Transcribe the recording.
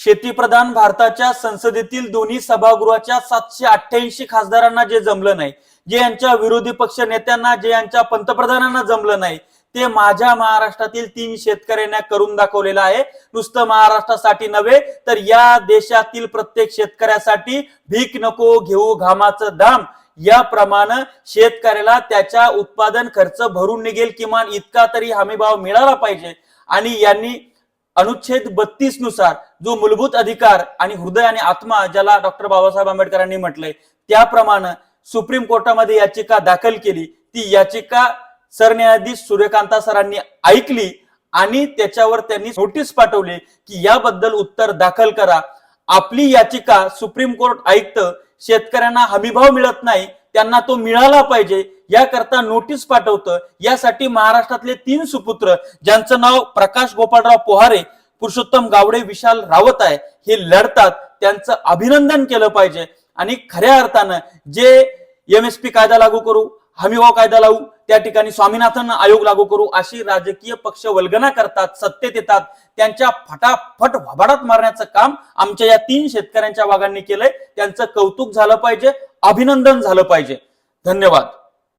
शेतीप्रधान भारताच्या संसदेतील दोन्ही सभागृहाच्या 788 खासदारांना जे जमलं नाही, जे यांच्या विरोधी पक्ष नेत्यांना, जे यांच्या पंतप्रधानांना जमलं नाही, ते माझ्या महाराष्ट्रातील 3 शेतकऱ्यांना करून दाखवलेलं आहे। नुसतं महाराष्ट्रासाठी नव्हे तर या देशातील प्रत्येक शेतकऱ्यासाठी भीक नको घेऊ घामाचं दाम याप्रमाणे शेतकऱ्याला त्याच्या उत्पादन खर्च भरून निघेल किमान इतका तरी हमीभाव मिळाला पाहिजे। आणि यांनी अनुच्छेद 32 नुसार जो मूलभूत अधिकार आणि हृदय आणि आत्मा ज्याला डॉक्टर बाबासाहेब आंबेडकरांनी म्हटलंय त्याप्रमाणे सुप्रीम कोर्टामध्ये याचिका दाखल केली। ती याचिका सरन्यायाधीश सूर्यकांता सरांनी ऐकली आणि त्याच्यावर त्यांनी नोटीस पाठवली की याबद्दल उत्तर दाखल करा। आपली याचिका सुप्रीम कोर्ट ऐकतं, शेतकऱ्यांना हमीभाव मिळत नाही त्यांना तो मिळाला पाहिजे याकरता नोटीस पाठवतं। यासाठी महाराष्ट्रातले 3 सुपुत्र ज्यांचं नाव प्रकाश गोपाळराव पोहारे, पुरुषोत्तम गावडे, विशाल रावत आहे, हे लढतात, त्यांचं अभिनंदन केलं पाहिजे। आणि खऱ्या अर्थानं जे MSP कायदा लागू करू, हमीभाव कायदा लावू, त्या ठिकाणी स्वामीनाथन आयोग लागू करू अशी राजकीय पक्ष वल्गना करतात, सत्तेत येतात, त्यांच्या फटाफट वबाडात मारण्याचं काम आमच्या या 3 शेतकऱ्यांच्या वाघांनी केलंय। त्यांचं कौतुक झालं पाहिजे, अभिनंदन झालं पाहिजे। धन्यवाद।